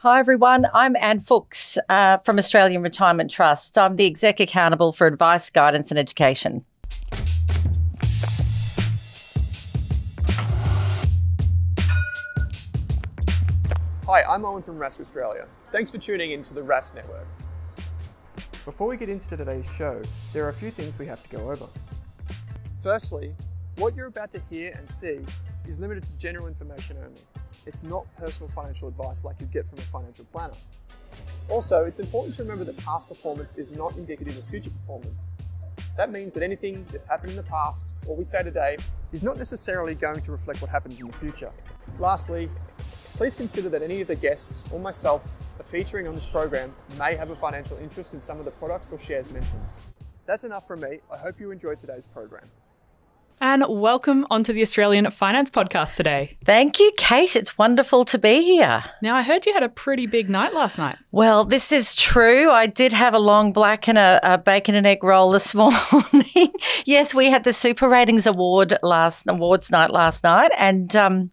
Hi everyone, I'm Anne Fuchs from Australian Retirement Trust. I'm the exec accountable for advice, guidance and education. Hi, I'm Owen from Rask Australia. Thanks for tuning in to the Rask Network. Before we get into today's show, there are a few things we have to go over. Firstly, what you're about to hear and see is limited to general information only. It's not personal financial advice like you get from a financial planner. Also, it's important to remember that past performance is not indicative of future performance. That means that anything that's happened in the past, or we say today, is not necessarily going to reflect what happens in the future. Lastly, please consider that any of the guests or myself are featuring on this program may have a financial interest in some of the products or shares mentioned. That's enough from me. I hope you enjoyed today's program. And welcome onto the Australian Finance Podcast today. Thank you, Kate. It's wonderful to be here. Now, I heard you had a pretty big night last night. Well, this is true. I did have a long black and a bacon and egg roll this morning. Yes, we had the Super Ratings awards night last night, and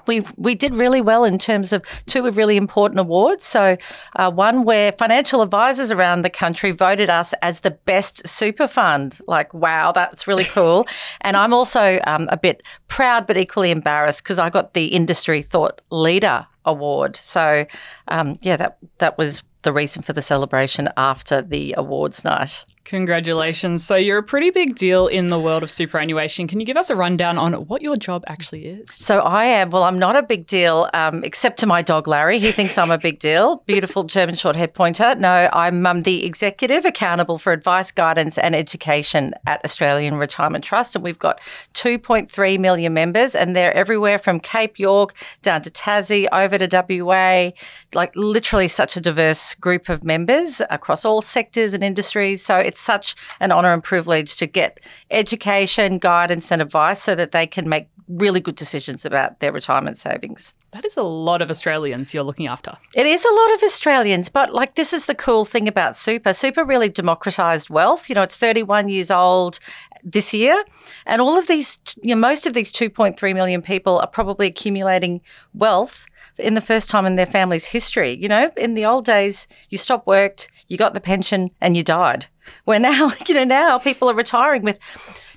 we did really well in terms of two really important awards. So one where financial advisors around the country voted us as the best super fund. Like, wow, that's really cool. And I'm also a bit proud but equally embarrassed because I got the Industry Thought Leader Award. So, that was the reason for the celebration after the awards night. Congratulations. So you're a pretty big deal in the world of superannuation. Can you give us a rundown on what your job actually is? So I'm not a big deal, except to my dog, Larry. He thinks I'm a big deal. Beautiful German Shorthair Pointer. No, I'm the executive accountable for advice, guidance and education at Australian Retirement Trust. And we've got 2.3 million members, and they're everywhere from Cape York down to Tassie, over to WA, like literally such a diverse group of members across all sectors and industries. So it's such an honour and privilege to get education, guidance and advice so that they can make really good decisions about their retirement savings. That is a lot of Australians you're looking after. It is a lot of Australians, but this is the cool thing about super. Super really democratised wealth. It's 31 years old this year, and all of these, most of these 2.3 million people are probably accumulating wealth in the first time in their family's history. In the old days, you stopped work, you got the pension and you died. Where now, now people are retiring with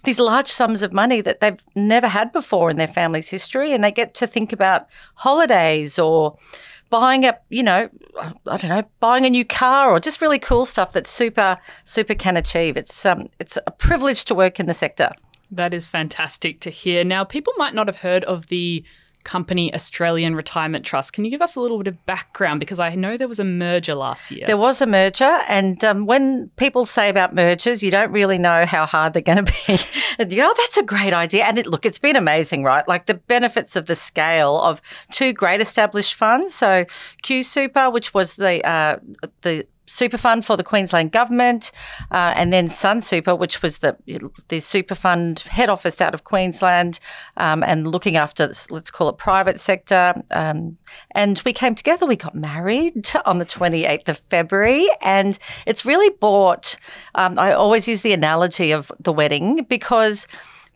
these large sums of money that they've never had before in their family's history, and they get to think about holidays or buying buying a new car or just really cool stuff that super can achieve. It's a privilege to work in the sector. That is fantastic to hear. Now, people might not have heard of the company Australian Retirement Trust. Can you give us a little bit of background? Because I know there was a merger last year. There was a merger, and when people say about mergers, you don't really know how hard they're going to be. And you go, oh, that's a great idea. And it's been amazing, right? Like the benefits of the scale of two great established funds. So QSuper, which was the super fund for the Queensland government, and then Sunsuper, which was the super fund head office out of Queensland, and looking after, let's call it, private sector. And we came together. We got married on the 28th of February, and it's really brought, I always use the analogy of the wedding because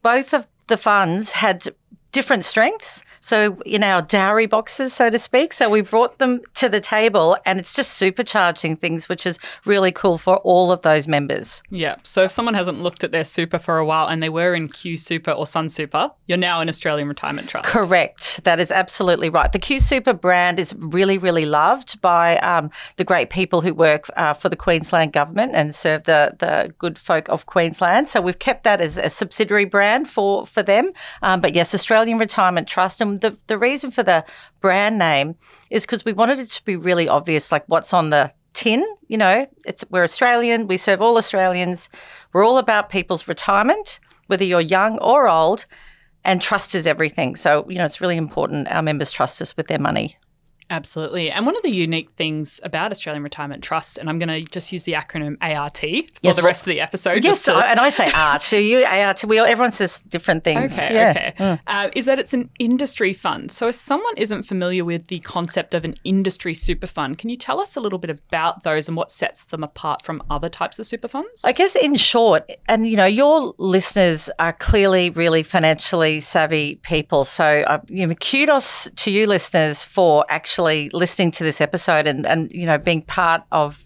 both of the funds had different strengths. So in our dowry boxes, so to speak. So we brought them to the table, and it's just supercharging things, which is really cool for all of those members. Yeah. So if someone hasn't looked at their super for a while and they were in QSuper or Sunsuper, you're now in Australian Retirement Trust. Correct. That is absolutely right. The QSuper brand is really, really loved by the great people who work for the Queensland government and serve the good folk of Queensland. So we've kept that as a subsidiary brand for them. But yes, Australian Retirement Trust. And the reason for the brand name is because we wanted it to be really obvious, like what's on the tin. We're Australian, we serve all Australians, we're all about people's retirement, whether you're young or old, and trust is everything. So, it's really important our members trust us with their money. Absolutely. And one of the unique things about Australian Retirement Trust, and I'm going to just use the acronym ART for the rest of the episode. Yes, and I say ART. So you ART, everyone says different things. Okay. Is that it's an industry fund. So if someone isn't familiar with the concept of an industry super fund, can you tell us a little bit about those and what sets them apart from other types of super funds? I guess in short, and your listeners are clearly really financially savvy people. So kudos to you listeners for actually actually listening to this episode and being part of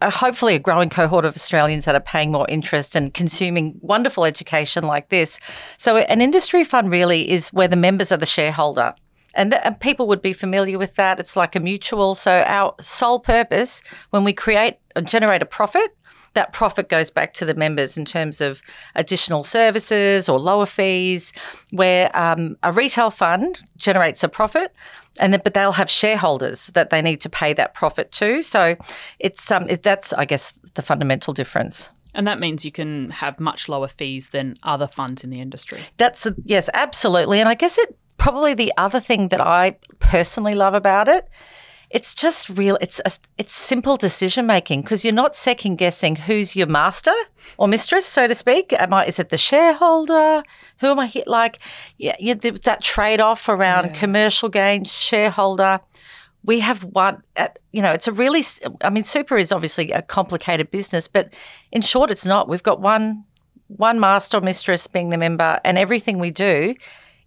hopefully a growing cohort of Australians that are paying more interest and consuming wonderful education like this. So an industry fund really is where the members are the shareholder. And people would be familiar with that. It's like a mutual. So our sole purpose when we create and generate a profit, that profit goes back to the members in terms of additional services or lower fees, where a retail fund generates a profit, but they'll have shareholders that they need to pay that profit to. So that's, I guess, the fundamental difference. And that means you can have much lower fees than other funds in the industry. Yes, absolutely. And I guess probably the other thing that I personally love about it, it's just real. It's simple decision making because you're not second guessing who's your master or mistress, so to speak. Is it the shareholder? Who am I here? That trade off around commercial gain, shareholder. We have one. It's a really. Super is obviously a complicated business, but in short, it's not. We've got one master or mistress being the member, and everything we do.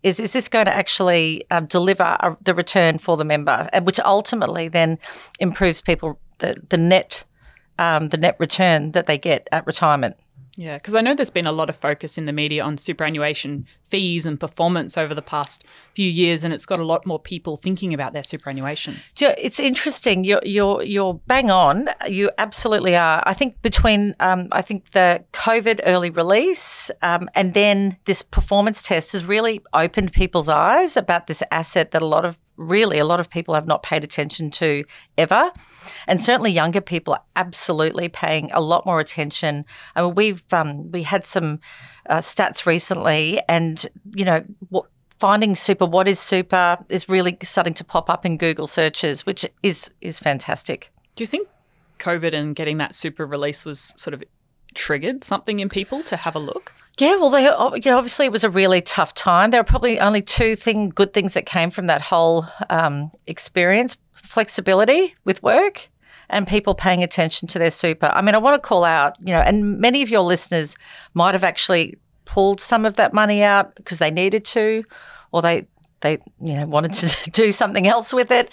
Is this going to actually deliver the return for the member, which ultimately then improves people the net return that they get at retirement? Yeah, because I know there's been a lot of focus in the media on superannuation fees and performance over the past few years, and it's got a lot more people thinking about their superannuation. Yeah, it's interesting. You're bang on. You absolutely are. I think between the COVID early release and then this performance test has really opened people's eyes about this asset that a lot of people have not paid attention to ever. And certainly younger people are absolutely paying a lot more attention. I mean, we had some stats recently, and finding super, what is super, is really starting to pop up in Google searches, which is fantastic. Do you think COVID and getting that super release was sort of triggered something in people to have a look? Yeah, well, obviously it was a really tough time. There are probably only two good things that came from that whole experience: flexibility with work and people paying attention to their super. I mean, I want to call out, and many of your listeners might have actually pulled some of that money out because they needed to, or they wanted to do something else with it,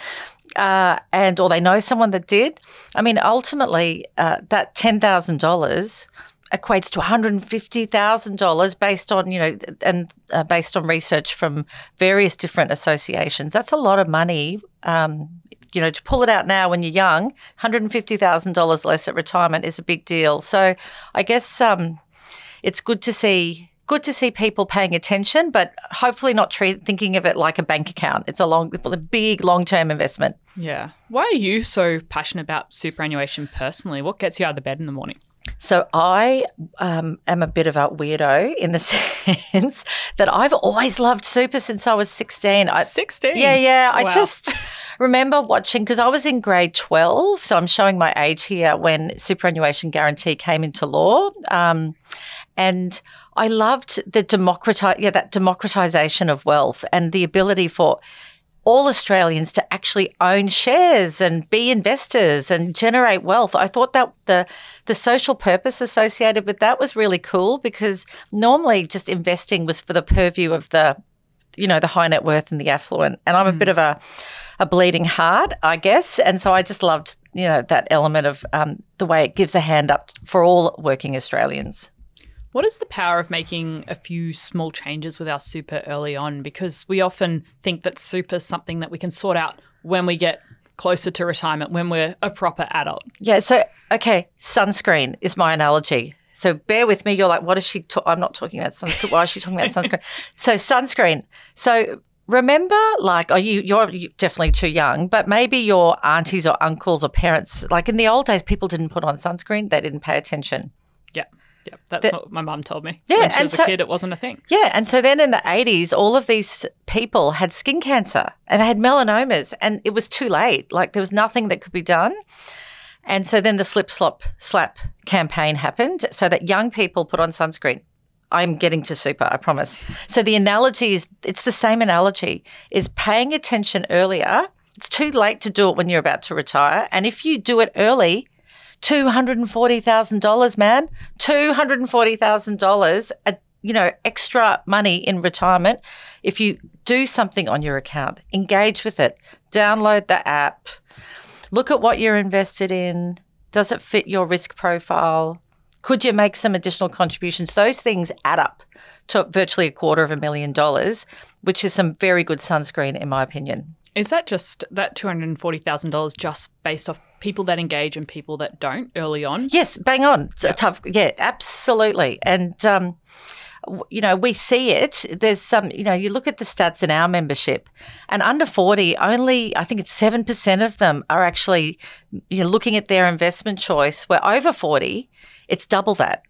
or they know someone that did. I mean, ultimately, that $10,000 equates to $150,000 based on, based on research from various different associations. That's a lot of money. To pull it out now when you're young, $150,000 less at retirement is a big deal. So I guess it's good to see people paying attention, but hopefully not thinking of it like a bank account. It's a big long-term investment. Yeah. Why are you so passionate about superannuation personally? What gets you out of the bed in the morning? So I am a bit of a weirdo in the sense that I've always loved super since I was 16. 16? Yeah. Wow. I just remember watching, because I was in grade 12, so I'm showing my age here, when superannuation guarantee came into law. And I loved that democratisation of wealth and the ability for all Australians to actually own shares and be investors and generate wealth. I thought that the social purpose associated with that was really cool, because normally just investing was for the purview of the high net worth and the affluent. And I'm a bit of a bleeding heart, I guess. And so I just loved, that element of the way it gives a hand up for all working Australians. What is the power of making a few small changes with our super early on? Because we often think that super is something that we can sort out when we get closer to retirement, when we're a proper adult. Yeah. So, okay, sunscreen is my analogy. So bear with me. You're like, what is she I'm not talking about sunscreen. Why is she talking about sunscreen? So sunscreen. So remember, you're definitely too young, but maybe your aunties or uncles or parents, like in the old days, people didn't put on sunscreen. They didn't pay attention. Yeah. Yeah, that's what my mum told me. Yeah, when she was a kid, it wasn't a thing. Yeah, and so then in the 80s, all of these people had skin cancer and they had melanomas, and it was too late. Like, there was nothing that could be done. And so then the slip, slop, slap campaign happened so that young people put on sunscreen. I'm getting to super, I promise. So the analogy it's the same analogy, is paying attention earlier. It's too late to do it when you're about to retire. And if you do it early, $240,000, man, $240,000, extra money in retirement. If you do something on your account, engage with it, download the app, look at what you're invested in. Does it fit your risk profile? Could you make some additional contributions? Those things add up to virtually $250,000, which is some very good sunscreen, in my opinion. Is that just that $240,000 just based off people that engage and people that don't early on? Yes, bang on. Yep. Tough. Yeah, absolutely. And, we see it. There's some, you look at the stats in our membership and under 40, only I think it's 7% of them are actually looking at their investment choice, where over 40, it's double that.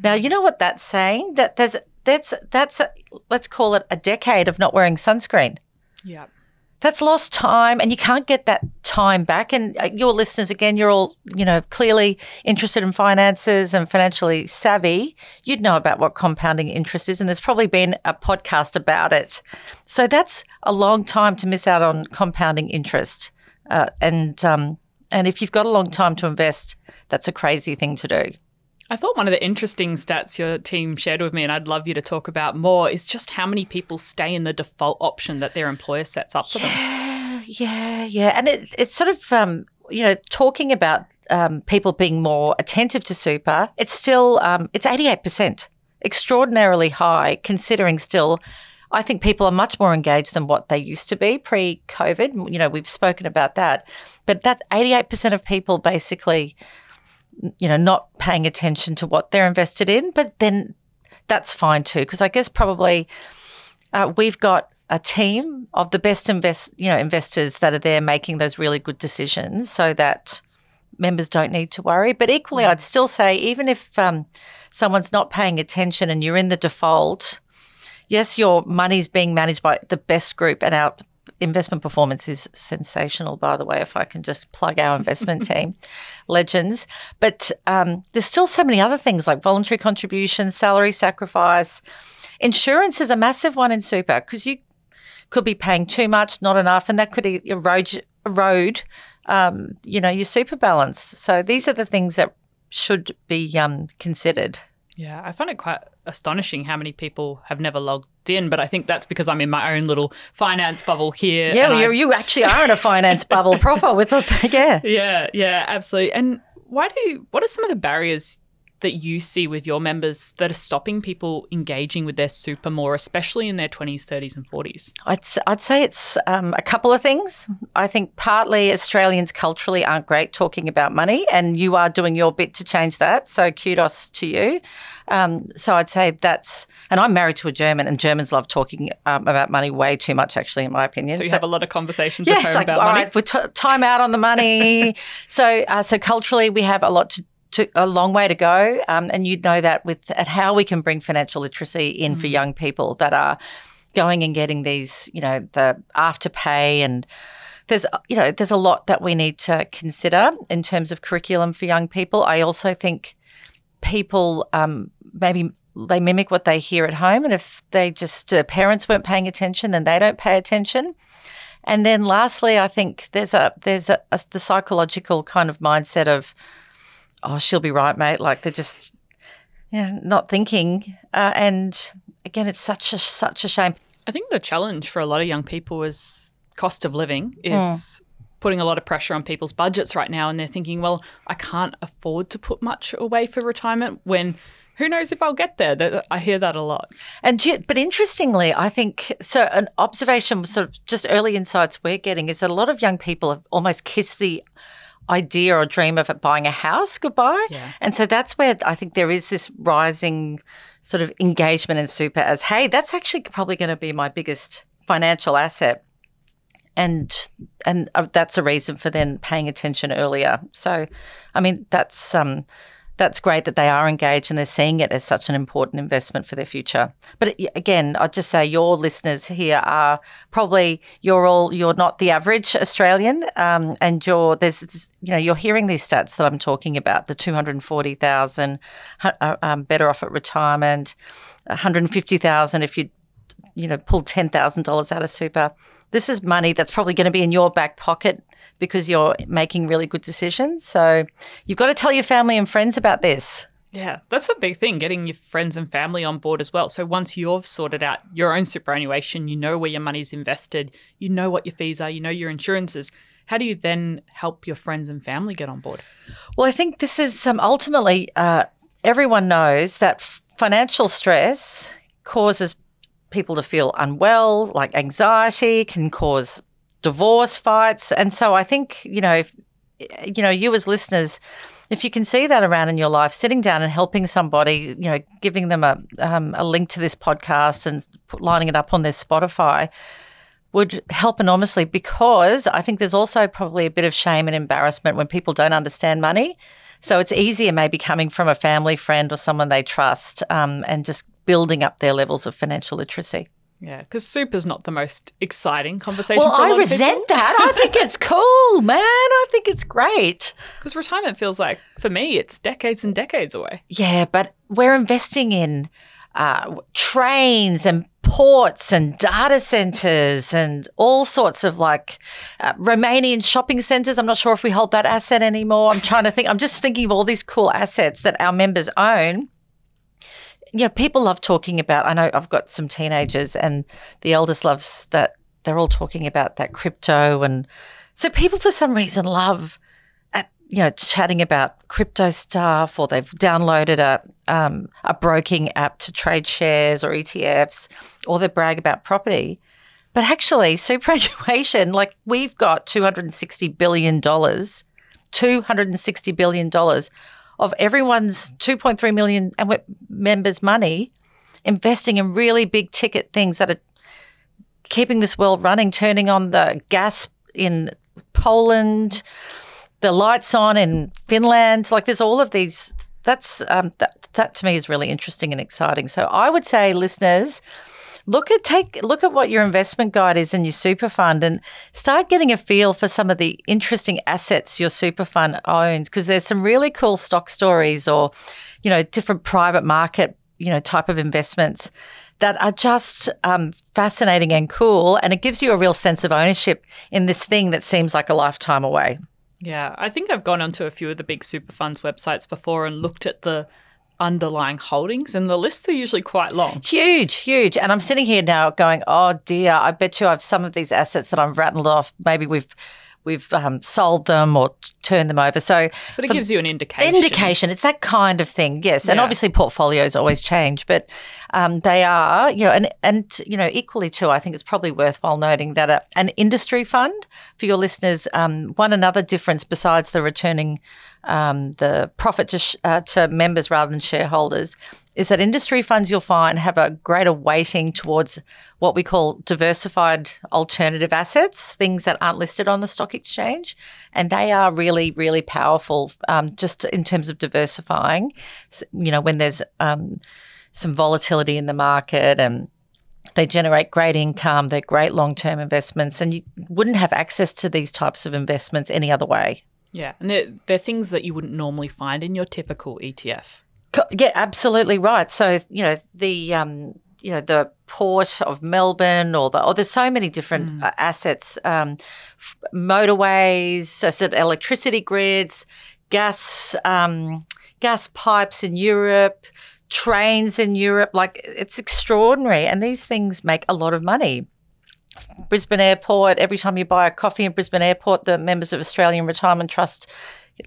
Now, you know what that's saying? That that's let's call it a decade of not wearing sunscreen. Yeah. That's lost time, and you can't get that time back. And your listeners, again, you're all, clearly interested in finances and financially savvy. You'd know about what compounding interest is, and there's probably been a podcast about it. So that's a long time to miss out on compounding interest. And if you've got a long time to invest, that's a crazy thing to do. I thought one of the interesting stats your team shared with me, and I'd love you to talk about more, is just how many people stay in the default option that their employer sets up for them. Yeah. And it's sort of, talking about people being more attentive to super, it's still, it's 88%, extraordinarily high, considering still, I think people are much more engaged than what they used to be pre-COVID. We've spoken about that. But that 88% of people basically not paying attention to what they're invested in, but then that's fine too, because I guess probably we've got a team of the best investors that are there making those really good decisions so that members don't need to worry. But equally, I'd still say even if someone's not paying attention and you're in the default, yes, your money's being managed by the best group, and our investment performance is sensational, by the way, if I can just plug our investment team, legends. But there's still so many other things like voluntary contributions, salary sacrifice. Insurance is a massive one in super because you could be paying too much, not enough, and that could erode your super balance. So these are the things that should be considered. Yeah, I find it quite astonishing how many people have never logged in, but I think that's because I'm in my own little finance bubble here. Yeah, you actually are in a finance bubble proper with Yeah, absolutely. And what are some of the barriers that you see with your members that are stopping people engaging with their super more, especially in their 20s, 30s and 40s? I'd say it's a couple of things. I think partly Australians culturally aren't great talking about money, and you are doing your bit to change that, so kudos to you. So I'd say that's – and I'm married to a German, and Germans love talking about money way too much, actually, in my opinion. So you have a lot of conversations at home it's like, about all money? Right, we're time out on the money. So culturally we have a long way to go, and you'd know that at how we can bring financial literacy in for young people that are going and getting these, the afterpay, and there's a lot that we need to consider in terms of curriculum for young people. I also think people maybe they mimic what they hear at home, and if they just parents weren't paying attention, then they don't pay attention. And then lastly, I think there's the psychological kind of mindset of, oh, she'll be right, mate. Like they're just not thinking. And again, it's such a shame. I think the challenge for a lot of young people is cost of living is putting a lot of pressure on people's budgets right now. And they're thinking, well, I can't afford to put much away for retirement when who knows if I'll get there. I hear that a lot. But interestingly, I think, so an observation, sort of just early insights we're getting is that a lot of young people have almost kissed the idea or dream of buying a house goodbye. Yeah. And so that's where I think there is this rising sort of engagement in super as, hey, that's actually probably going to be my biggest financial asset. And that's a reason for then paying attention earlier. So, I mean, that's great that they are engaged and they're seeing it as such an important investment for their future. But again, I'd just say your listeners here are probably you're not the average Australian, and you're hearing these stats that I'm talking about, the 240,000 better off at retirement, 150,000 if you pull $10,000 out of super. This is money that's probably going to be in your back pocket because you're making really good decisions. So you've got to tell your family and friends about this. Yeah, that's a big thing, getting your friends and family on board as well. So once you've sorted out your own superannuation, you know where your money's invested, you know what your fees are, you know your insurances. How do you then help your friends and family get on board? Well, I think this is ultimately everyone knows that financial stress causes people to feel unwell, like anxiety, can cause divorce fights. And so I think, you as listeners, if you can see that around in your life, sitting down and helping somebody, giving them a link to this podcast and lining it up on their Spotify would help enormously, because I think there's also probably a bit of shame and embarrassment when people don't understand money. So it's easier maybe coming from a family friend or someone they trust, and just building up their levels of financial literacy. Yeah, because super's not the most exciting conversation Well, for a lot I of people. resent that. I think it's cool, man. I think it's great. Because retirement feels like, for me, it's decades and decades away. Yeah, but we're investing in trains and ports and data centres and all sorts of Romanian shopping centres. I'm not sure if we hold that asset anymore. I'm trying to think. I'm just thinking of all these cool assets that our members own. Yeah, people love talking about, I know I've got some teenagers and the eldest loves that they're all talking about that crypto. And so people for some reason love, chatting about crypto stuff, or they've downloaded a broking app to trade shares or ETFs, or they brag about property. But actually, superannuation, we've got $260 billion, $260 billion of everyone's 2.3 million members' money investing in really big ticket things that are keeping this world running, turning on the gas in Poland, the lights on in Finland. There's all of these. That's that to me is really interesting and exciting. So I would say, listeners, look at what your investment guide is in your super fund and start getting a feel for some of the interesting assets your super fund owns, because there's some really cool stock stories or, different private market, type of investments that are just fascinating and cool. And it gives you a real sense of ownership in this thing that seems like a lifetime away. Yeah, I think I've gone onto a few of the big super funds websites before and looked at the underlying holdings, and the lists are usually quite long. Huge. And I'm sitting here now going, oh dear, I bet you I have some of these assets that I've rattled off. Maybe we've sold them or turned them over. So, but it gives you an indication. It's that kind of thing, yes. And obviously portfolios always change, but they are, and equally too, I think it's probably worthwhile noting that an industry fund, for your listeners, one another difference besides the returning the profit to members rather than shareholders, is that industry funds, you'll find, have a greater weighting towards what we call diversified alternative assets, things that aren't listed on the stock exchange. And they are really, really powerful just in terms of diversifying, when there's some volatility in the market, and they generate great income. They're great long-term investments, and you wouldn't have access to these types of investments any other way. Yeah, and they're things that you wouldn't normally find in your typical ETF. Yeah, absolutely right. So, the Port of Melbourne, or there's so many different assets, motorways, electricity grids, gas pipes in Europe, trains in Europe. It's extraordinary, and these things make a lot of money. Brisbane Airport, every time you buy a coffee in Brisbane Airport, the members of Australian Retirement Trust,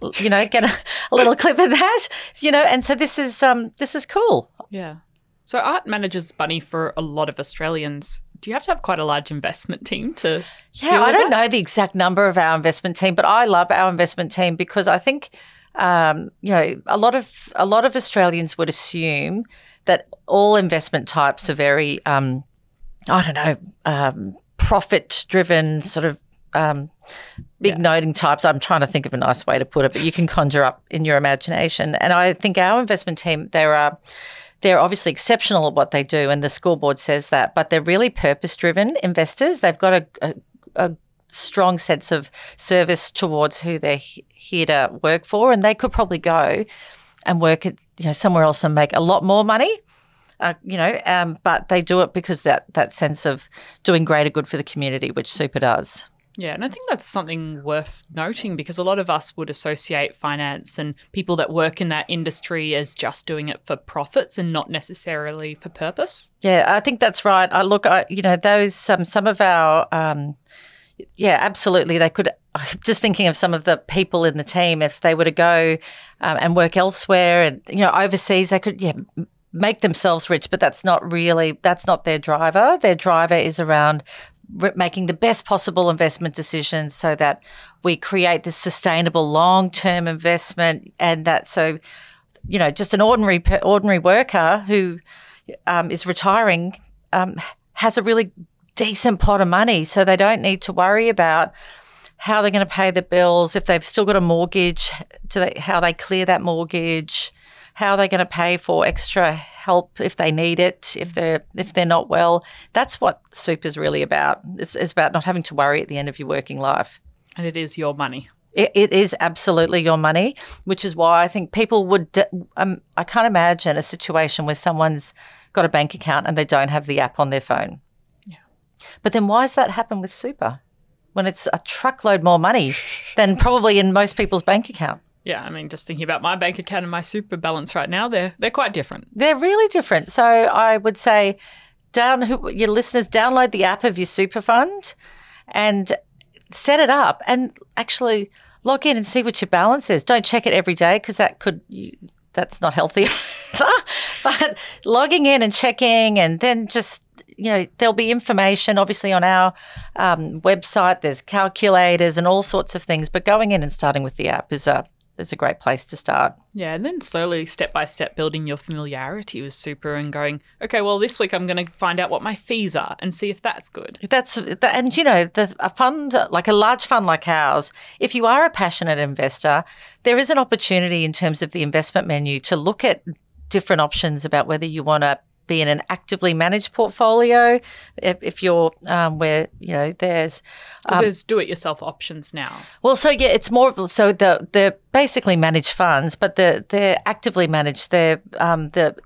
get a little clip of that, and so this is cool. Yeah. So Art manages money for a lot of Australians. Do you have to have quite a large investment team to deal with I don't know the exact number of our investment team, but I love our investment team because I think, a lot of Australians would assume that all investment types are very, profit-driven sort of big noting types. I'm trying to think of a nice way to put it, but you can conjure up in your imagination. And I think our investment team, they're obviously exceptional at what they do, and the scoreboard says that, but they're really purpose-driven investors. They've got a strong sense of service towards who they're here to work for, and they could probably go and work at somewhere else and make a lot more money. But they do it because that sense of doing greater good for the community, which super does. Yeah, and I think that's something worth noting because a lot of us would associate finance and people that work in that industry as just doing it for profits and not necessarily for purpose. Yeah, I think that's right. Those some of our absolutely. They could. I'm just thinking of some of the people in the team. If they were to go and work elsewhere and overseas, they could make themselves rich. But that's not their driver. Their driver is around making the best possible investment decisions so that we create this sustainable long-term investment, and just an ordinary worker who is retiring has a really decent pot of money, so they don't need to worry about how they're going to pay the bills, if they've still got a mortgage, how they clear that mortgage, how they're going to pay for extra help if they need it, if they're not well. That's what super's really about. It's about not having to worry at the end of your working life. And it is your money. It is absolutely your money, which is why I think people would I can't imagine a situation where someone's got a bank account and they don't have the app on their phone. Yeah. But then why does that happen with super when it's a truckload more money than probably in most people's bank account? Yeah, I mean, just thinking about my bank account and my super balance right now, they're quite different. They're really different. So I would say your listeners, download the app of your super fund and set it up and actually log in and see what your balance is. Don't check it every day because that's not healthy. But logging in and checking, and then just there'll be information obviously on our website. There's calculators and all sorts of things, but going in and starting with the app is a great place to start. Yeah, and then slowly, step by step, building your familiarity with super and going, okay, well, this week I'm going to find out what my fees are and see if that's good. A fund, like a large fund like ours, if you are a passionate investor, there is an opportunity in terms of the investment menu to look at different options about whether you want to be in an actively managed portfolio. If you're where there's do-it-yourself options now. Well, it's more so they're basically managed funds, but they're actively managed. The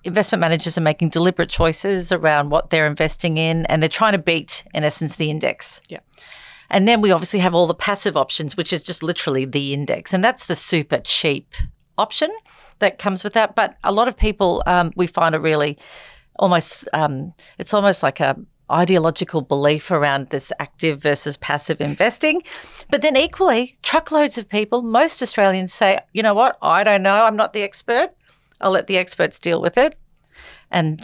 investment managers are making deliberate choices around what they're investing in, and they're trying to beat, in essence, the index. Yeah. And then we obviously have all the passive options, which is just literally the index, and that's the super cheap option that comes with that. But a lot of people we find are really it's almost like a ideological belief around this active versus passive investing. But then equally, truckloads of people, most Australians say, you know what, I don't know, I'm not the expert. I'll let the experts deal with it. And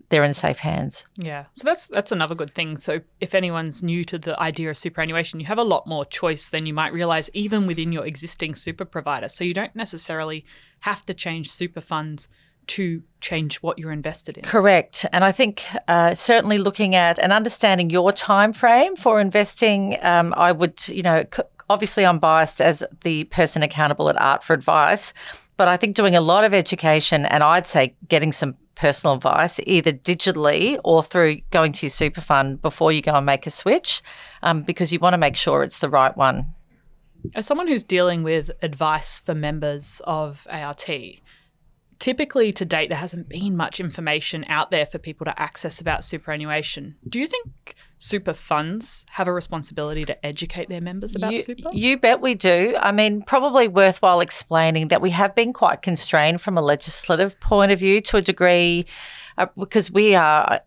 they're in safe hands. Yeah. So that's another good thing. So if anyone's new to the idea of superannuation, you have a lot more choice than you might realise even within your existing super provider. So you don't necessarily have to change super funds to change what you're invested in. Correct. And I think certainly looking at and understanding your time frame for investing, I would, obviously I'm biased as the person accountable at Art for Advice, but I think doing a lot of education and I'd say getting some personal advice either digitally or through going to your super fund before you go and make a switch because you want to make sure it's the right one. As someone who's dealing with advice for members of ART, typically to date, there hasn't been much information out there for people to access about superannuation. Do you think super funds have a responsibility to educate their members about super? You bet we do. I mean, probably worthwhile explaining that we have been quite constrained from a legislative point of view to a degree because we are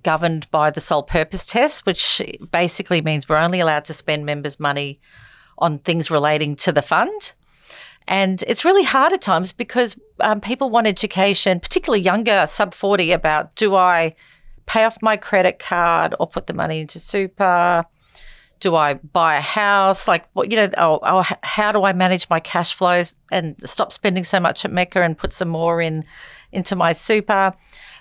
governed by the sole purpose test, which basically means we're only allowed to spend members' money on things relating to the fund. And it's really hard at times because people want education, particularly younger, sub 40, about do I pay off my credit card or put the money into super? Do I buy a house? Like, how do I manage my cash flows and stop spending so much at Mecca and put some more into my super?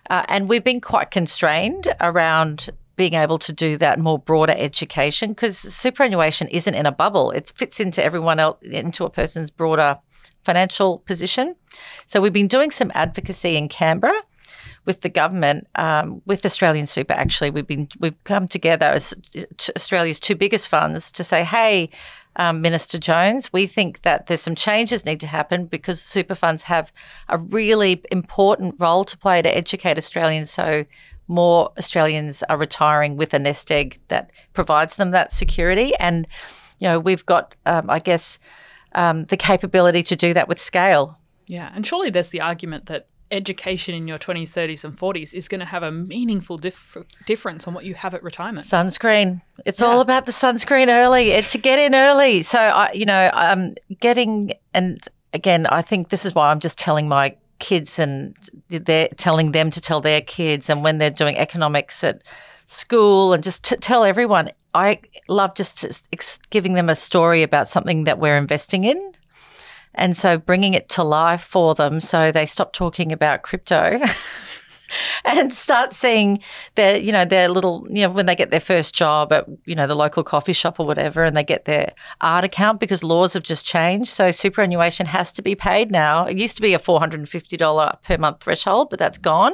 And we've been quite constrained around being able to do that more broader education because superannuation isn't in a bubble. It fits into everyone else, into a person's broader financial position. So we've been doing some advocacy in Canberra with the government, with Australian Super actually. We've come together as Australia's two biggest funds to say, hey, Minister Jones, we think that there's some changes need to happen because super funds have a really important role to play to educate Australians so more Australians are retiring with a nest egg that provides them that security. And, we've got, the capability to do that with scale. Yeah, and surely there's the argument that education in your 20s, 30s and 40s is going to have a meaningful difference on what you have at retirement. Sunscreen. It's all about the sunscreen early. It should get in early. So, and again, I think this is why I'm just telling my kids and they're telling them to tell their kids, and when they're doing economics at school, and just to tell everyone, I love just giving them a story about something that we're investing in. And so bringing it to life for them so they stop talking about crypto and start seeing their little, when they get their first job at, the local coffee shop or whatever, and they get their art account, because laws have just changed. So superannuation has to be paid now. It used to be a $450 per month threshold, but that's gone.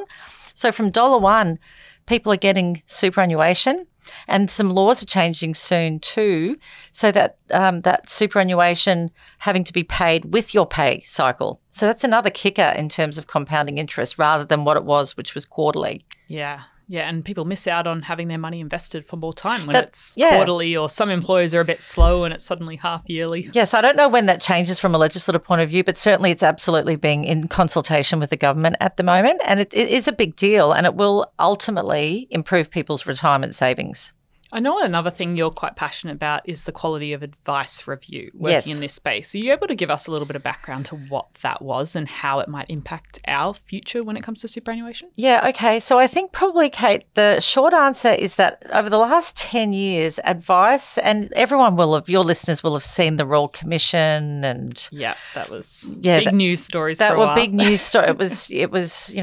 So from $1, people are getting superannuation. And some laws are changing soon too, so that that superannuation having to be paid with your pay cycle. So that's another kicker in terms of compounding interest rather than what it was, which was quarterly. Yeah. Yeah, and people miss out on having their money invested for more time when it's quarterly, or some employers are a bit slow and it's suddenly half yearly. Yes, I don't know when that changes from a legislative point of view, but certainly it's absolutely being in consultation with the government at the moment, and it is a big deal, and it will ultimately improve people's retirement savings. I know another thing you're quite passionate about is the quality of advice review working in this space. Are you able to give us a little bit of background to what that was and how it might impact our future when it comes to superannuation? Yeah, okay. So I think probably, Kate, the short answer is that over the last 10 years, advice, and your listeners will have seen the Royal Commission, and yeah, that was big news stories for a while. That were big news stories. It was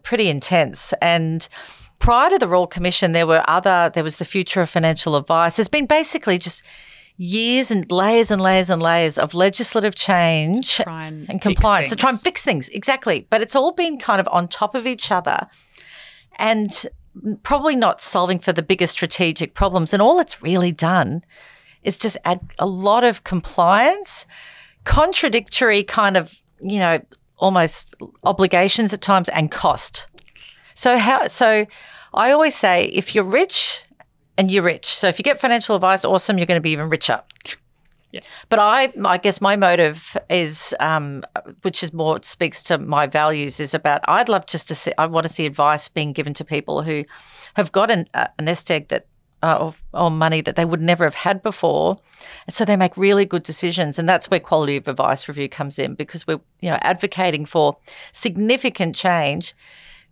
pretty intense. And prior to the Royal Commission, there was the Future of Financial Advice. There's been basically just years and layers of legislative change and compliance to try and fix things. Exactly. But it's all been kind of on top of each other and probably not solving for the bigger strategic problems. And all it's really done is just add a lot of compliance, contradictory kind of, almost obligations at times, and cost. So I always say, if you're rich, and you're rich, so if you get financial advice, awesome, you're going to be even richer. Yeah. But I guess my motive is, which is more speaks to my values, is about I want to see advice being given to people who have got a nest egg that or money that they would never have had before, and so they make really good decisions. And that's where quality of advice review comes in, because we're advocating for significant change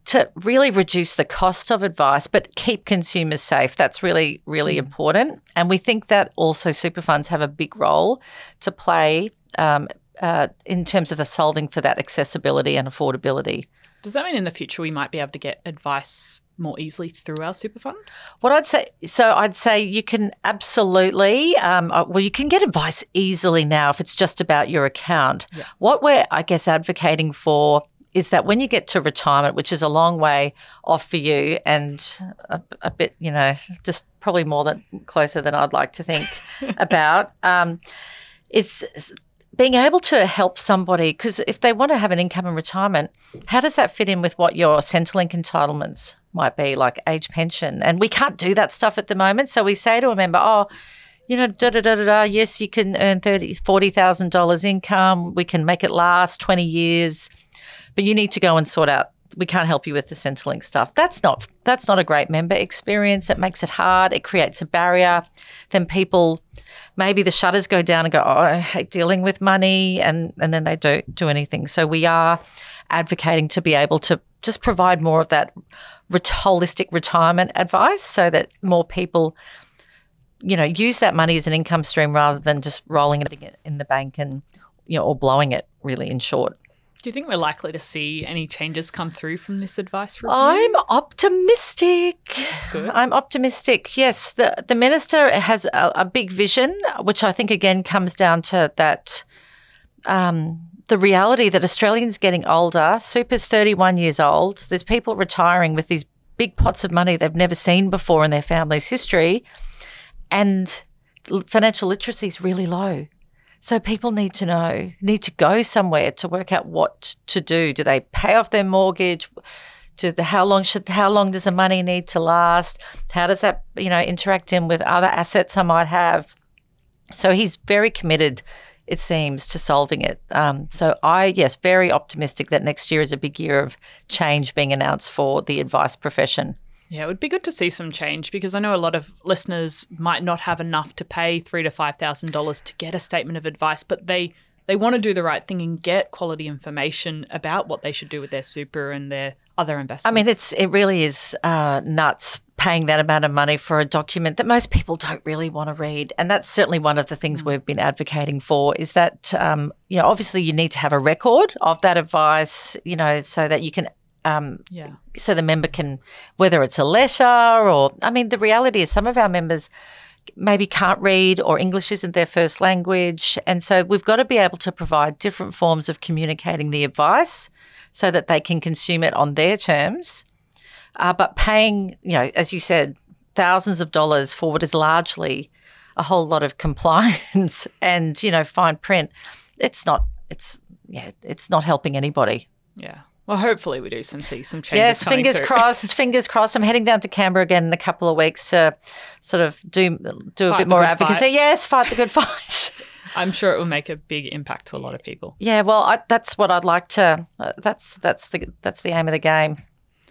to really reduce the cost of advice, but keep consumers safe. That's really, really important. And we think that also super funds have a big role to play in terms of the solving for that accessibility and affordability. Does that mean in the future we might be able to get advice more easily through our super fund? What I'd say you can absolutely, you can get advice easily now if it's just about your account. Yeah. What we're, advocating for is that when you get to retirement, which is a long way off for you and a bit, just probably closer than I'd like to think about, it's being able to help somebody, because if they want to have an income in retirement, how does that fit in with what your Centrelink entitlements might be, like age pension? And we can't do that stuff at the moment. So we say to a member, yes, you can earn $40,000 income. We can make it last 20 years. But you need to go and sort out, we can't help you with the Centrelink stuff. That's not a great member experience. It makes it hard. It creates a barrier. Then people, maybe the shutters go down and go, I hate dealing with money, and then they don't do anything. So we are advocating to be able to just provide more of that holistic retirement advice so that more people, use that money as an income stream rather than just rolling it in the bank and, or blowing it, really, in short. Do you think we're likely to see any changes come through from this advice review? I'm optimistic. That's good. I'm optimistic, yes. The Minister has a big vision, which I think, again, comes down to that the reality that Australians getting older. Super's 31 years old. There's people retiring with these big pots of money they've never seen before in their family's history, and financial literacy is really low. So people need to go somewhere to work out what to do. Do they pay off their mortgage? how long does the money need to last? How does that, interact in with other assets I might have? So he's very committed, it seems, to solving it. Very optimistic that next year is a big year of change being announced for the advice profession. Yeah, it would be good to see some change because I know a lot of listeners might not have enough to pay $3,000 to $5,000 to get a statement of advice, but they want to do the right thing and get quality information about what they should do with their super and their other investments. I mean, it really is nuts paying that amount of money for a document that most people don't really want to read. And that's certainly one of the things we've been advocating for is that, obviously you need to have a record of that advice, so that you can so the member can, whether it's a letter or, the reality is some of our members maybe can't read or English isn't their first language. And so we've got to be able to provide different forms of communicating the advice so that they can consume it on their terms. But paying, as you said, thousands of dollars for what is largely a whole lot of compliance and, fine print, it's not helping anybody. Yeah. Well, hopefully we do see some changes. Yes, fingers crossed. Fingers crossed. I'm heading down to Canberra again in a couple of weeks to sort of do a bit more advocacy. Yes, fight the good fight. I'm sure it will make a big impact to a lot of people. Yeah, well, that's what I'd like to. That's the aim of the game.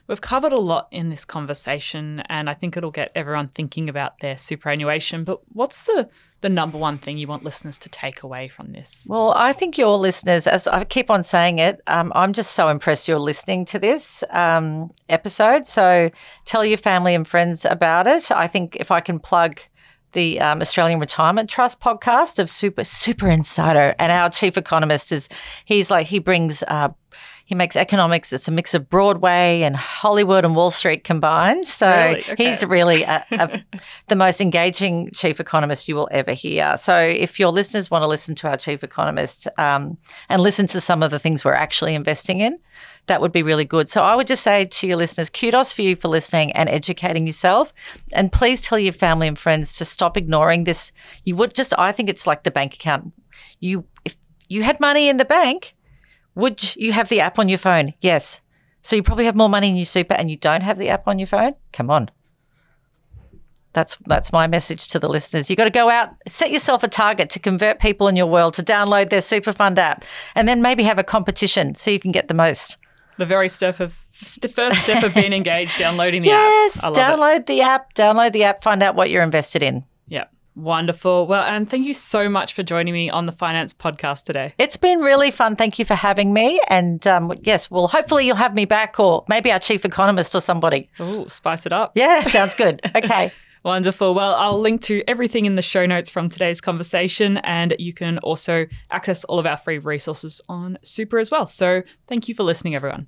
We've covered a lot in this conversation, and I think it'll get everyone thinking about their superannuation. But what's the number one thing you want listeners to take away from this? Well, I think your listeners, as I keep on saying it, I'm just so impressed you're listening to this episode. So tell your family and friends about it. I think if I can plug the Australian Retirement Trust podcast of Super Insider, and our chief economist he makes economics. It's a mix of Broadway and Hollywood and Wall Street combined. So really? Okay. He's really the most engaging chief economist you will ever hear. So if your listeners want to listen to our chief economist and listen to some of the things we're actually investing in, that would be really good. So I would just say to your listeners, kudos for you for listening and educating yourself. And please tell your family and friends to stop ignoring this. I think it's like the bank account. If you had money in the bank, would you have the app on your phone? Yes. So you probably have more money in your super and you don't have the app on your phone? Come on. That's my message to the listeners. You've got to go out, set yourself a target to convert people in your world to download their super fund app and then maybe have a competition so you can get the most. The first step of being engaged, downloading the app. Yes, download the app, find out what you're invested in. Yeah. Wonderful. Well, Anne, thank you so much for joining me on the Finance Podcast today. It's been really fun. Thank you for having me. And yes, well, hopefully you'll have me back or maybe our chief economist or somebody. Oh, spice it up. Yeah, sounds good. Okay. Wonderful. Well, I'll link to everything in the show notes from today's conversation, and you can also access all of our free resources on Super as well. So thank you for listening, everyone.